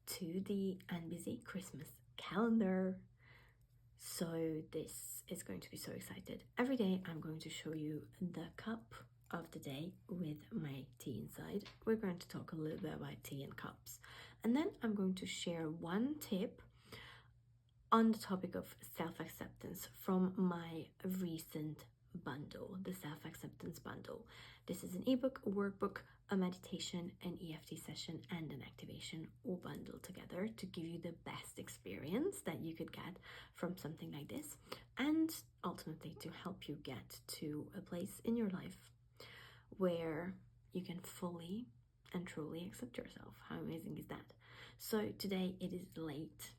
to the Unbusy Christmas calendar. So this is going to be so excited. Every day I'm going to show you the cup of the day with my tea inside. We're going to talk a little bit about tea and cups, and then I'm going to share one tip on the topic of self-acceptance from my recent bundle, the self-acceptance bundle. This is an ebook, a workbook, a meditation, an EFT session, and an activation all bundled together to give you the best experience that you could get from something like this, and ultimately to help you get to a place in your life where you can fully and truly accept yourself. How amazing is that? So today it is late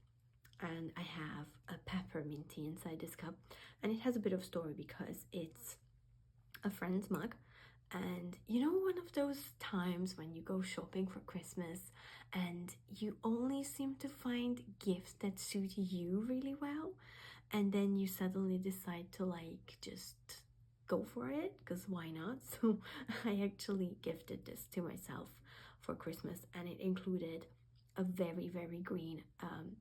and I have a peppermint tea inside this cup, and it has a bit of story because it's a friend's mug. And you know, one of those times when you go shopping for Christmas and you only seem to find gifts that suit you really well, and then you suddenly decide to just go for it, because why not? So I actually gifted this to myself for Christmas, and it included a very green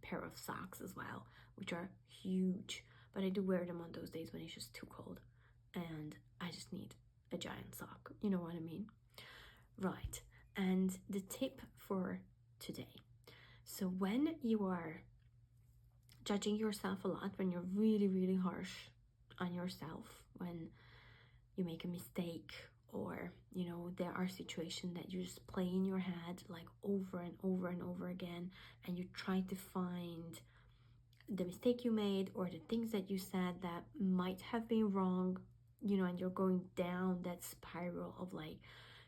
pair of socks as well, which are huge, but I do wear them on those days when it's just too cold and I just need a giant sock, you know what I mean? Right. And the tip for today: so when you are judging yourself a lot, when you're really harsh on yourself, when you make a mistake, or you know, there are situations that you just play in your head like over and over again, and you try to find the mistake you made or the things that you said that might have been wrong, you know, and you're going down that spiral of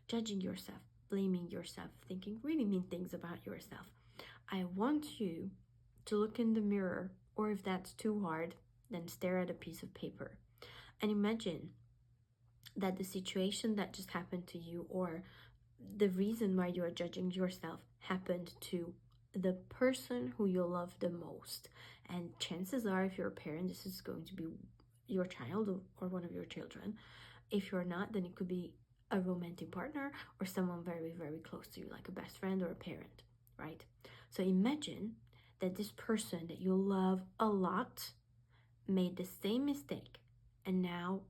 judging yourself, blaming yourself, thinking really mean things about yourself. I want you to look in the mirror, or if that's too hard, then stare at a piece of paper and imagine that the situation that just happened to you, or the reason why you are judging yourself, happened to the person who you love the most. And chances are, if you're a parent, this is going to be your child or one of your children. If you're not, then it could be a romantic partner or someone very close to you, like a best friend or a parent, right? So imagine that this person that you love a lot made the same mistake, and now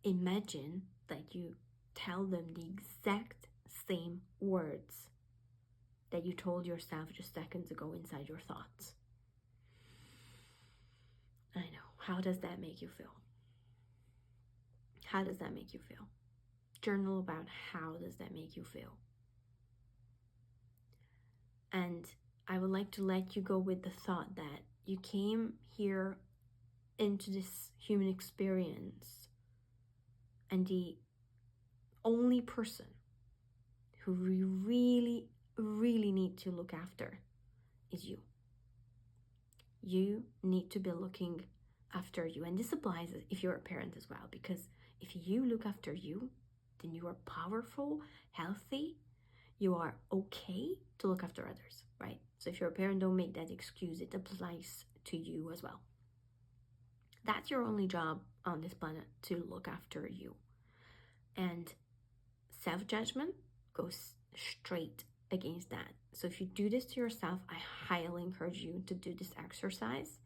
imagine that you tell them the exact same words that you told yourself just seconds ago inside your thoughts. I know. How does that make you feel? How does that make you feel? Journal about how does that make you feel. And I would like to let you go with the thought that you came here into this human experience, and the only person who we really need to look after is you. You need to be looking after you. And this applies if you're a parent as well, because if you look after you, then you are powerful, healthy, you are okay to look after others, right? So if you're a parent, don't make that excuse. It applies to you as well. That's your only job on this planet, to look after you. And self-judgment goes straight against that. So if you do this to yourself, I highly encourage you to do this exercise.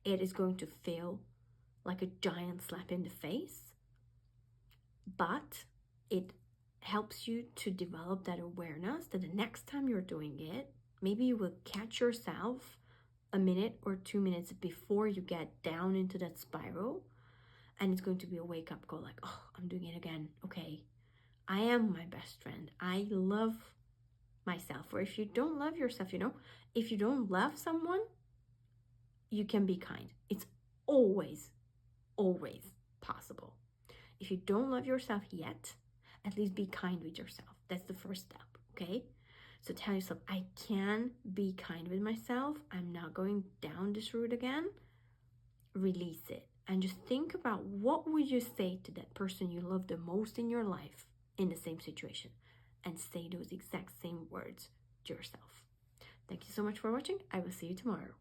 It is going to feel like a giant slap in the face, but it helps you to develop that awareness that the next time you're doing it, maybe you will catch yourself a minute or 2 minutes before you get down into that spiral, and it's going to be a wake-up call, like, oh, I'm doing it again. Okay, I am my best friend. I love myself. Or if you don't love yourself, you know, if you don't love someone, you can be kind. It's always possible. If you don't love yourself yet, at least be kind with yourself. That's the first step, okay? So tell yourself, I can be kind with myself. I'm not going down this route again. Release it. And just think about, what would you say to that person you love the most in your life in the same situation, and say those exact same words to yourself. Thank you so much for watching. I will see you tomorrow.